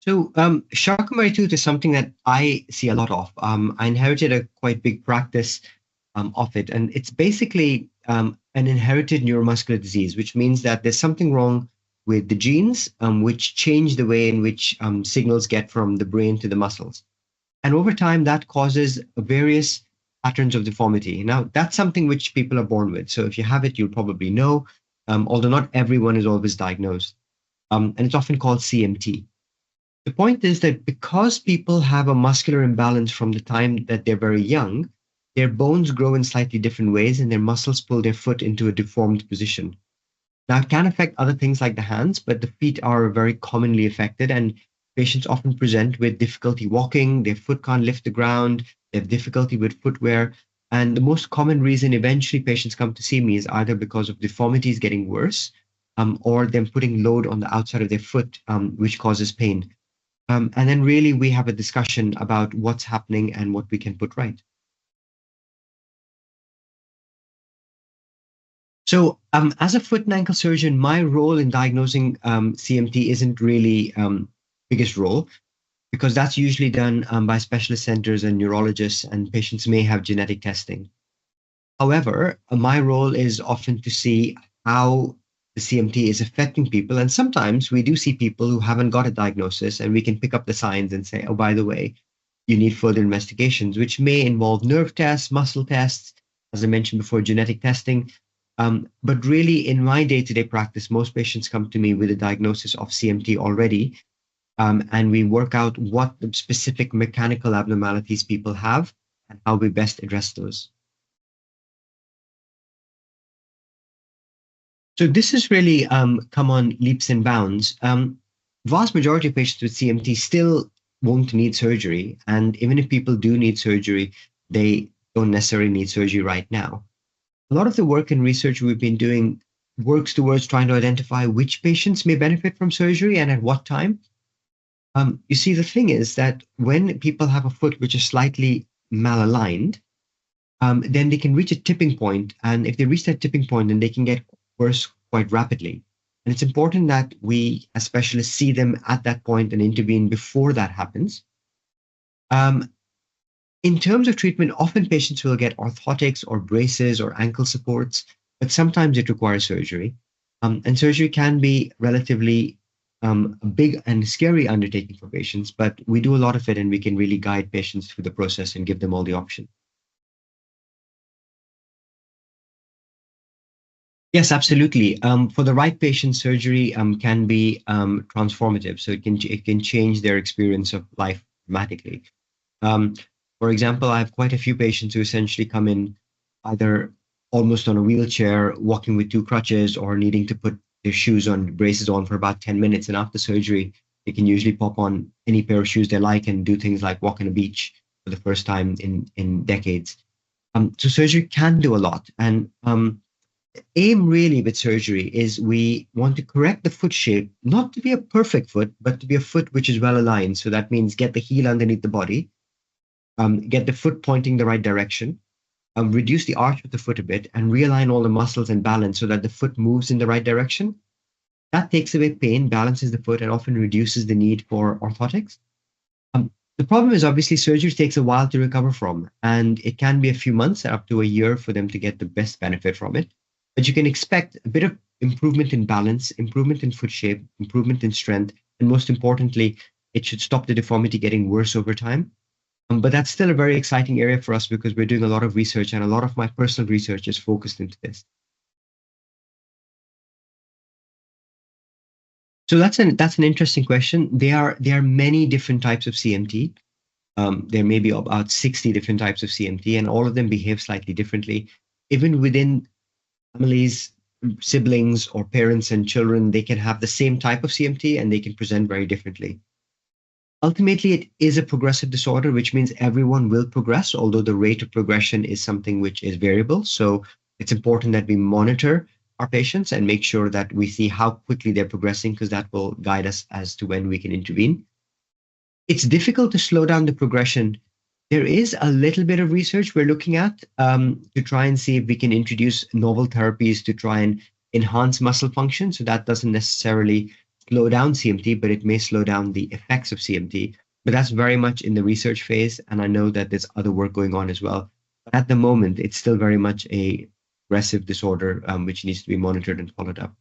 Charcot-Marie-Tooth is something that I see a lot of. I inherited a quite big practice of it, and it's basically an inherited neuromuscular disease, which means that there's something wrong with the genes, which change the way in which signals get from the brain to the muscles. And over time, that causes various patterns of deformity. Now, that's something which people are born with. So if you have it, you'll probably know, although not everyone is always diagnosed. And it's often called CMT. The point is that because people have a muscular imbalance from the time that they're very young, their bones grow in slightly different ways and their muscles pull their foot into a deformed position. Now, it can affect other things like the hands, but the feet are very commonly affected, and patients often present with difficulty walking, their foot can't lift the ground, they have difficulty with footwear. And the most common reason eventually patients come to see me is either because of deformities getting worse, or them putting load on the outside of their foot, which causes pain. And then really we have a discussion about what's happening and what we can put right. So as a foot and ankle surgeon, my role in diagnosing CMT isn't really biggest role, because that's usually done by specialist centers and neurologists, and patients may have genetic testing. However, my role is often to see how the CMT is affecting people. And sometimes we do see people who haven't got a diagnosis, and we can pick up the signs and say, oh, by the way, you need further investigations, which may involve nerve tests, muscle tests, as I mentioned before, genetic testing. But really, in my day-to-day practice, most patients come to me with a diagnosis of CMT already, and we work out what the specific mechanical abnormalities people have and how we best address those. So this has really come on leaps and bounds. Vast majority of patients with CMT still won't need surgery. And even if people do need surgery, they don't necessarily need surgery right now. A lot of the work and research we've been doing works towards trying to identify which patients may benefit from surgery and at what time. You see, the thing is that when people have a foot which is slightly malaligned, then they can reach a tipping point. And if they reach that tipping point, then they can get worse quite rapidly. And it's important that we, as specialists, see them at that point and intervene before that happens. In terms of treatment, often patients will get orthotics or braces or ankle supports, but sometimes it requires surgery. And surgery can be relatively a big and scary undertaking for patients, but we do a lot of it, and we can really guide patients through the process and give them all the options. Yes, absolutely. For the right patient, surgery can be transformative. So it can change their experience of life dramatically. For example, I have quite a few patients who essentially come in either almost on a wheelchair, walking with two crutches, or needing to put their shoes on, braces on for about 10 minutes. And after surgery, they can usually pop on any pair of shoes they like and do things like walk on a beach for the first time in decades. So surgery can do a lot. And aim really with surgery is we want to correct the foot shape, not to be a perfect foot, but to be a foot which is well aligned. So that means get the heel underneath the body, get the foot pointing the right direction, reduce the arch of the foot a bit, and realign all the muscles and balance so that the foot moves in the right direction. That takes away pain, balances the foot, and often reduces the need for orthotics. The problem is obviously surgery takes a while to recover from, and it can be a few months, up to a year, for them to get the best benefit from it. But you can expect a bit of improvement in balance, improvement in foot shape, improvement in strength, and most importantly, it should stop the deformity getting worse over time. But that's still a very exciting area for us because we're doing a lot of research, and a lot of my personal research is focused into this. So that's an interesting question. There are many different types of CMT. There may be about 60 different types of CMT, and all of them behave slightly differently. Even within families, siblings, or parents and children, they can have the same type of CMT and they can present very differently. Ultimately, it is a progressive disorder, which means everyone will progress, although the rate of progression is something which is variable. So it's important that we monitor our patients and make sure that we see how quickly they're progressing, because that will guide us as to when we can intervene. It's difficult to slow down the progression. There is a little bit of research we're looking at to try and see if we can introduce novel therapies to try and enhance muscle function. So that doesn't necessarily slow down CMT, but it may slow down the effects of CMT. But that's very much in the research phase, and I know that there's other work going on as well. But at the moment, it's still very much a aggressive disorder, which needs to be monitored and followed up.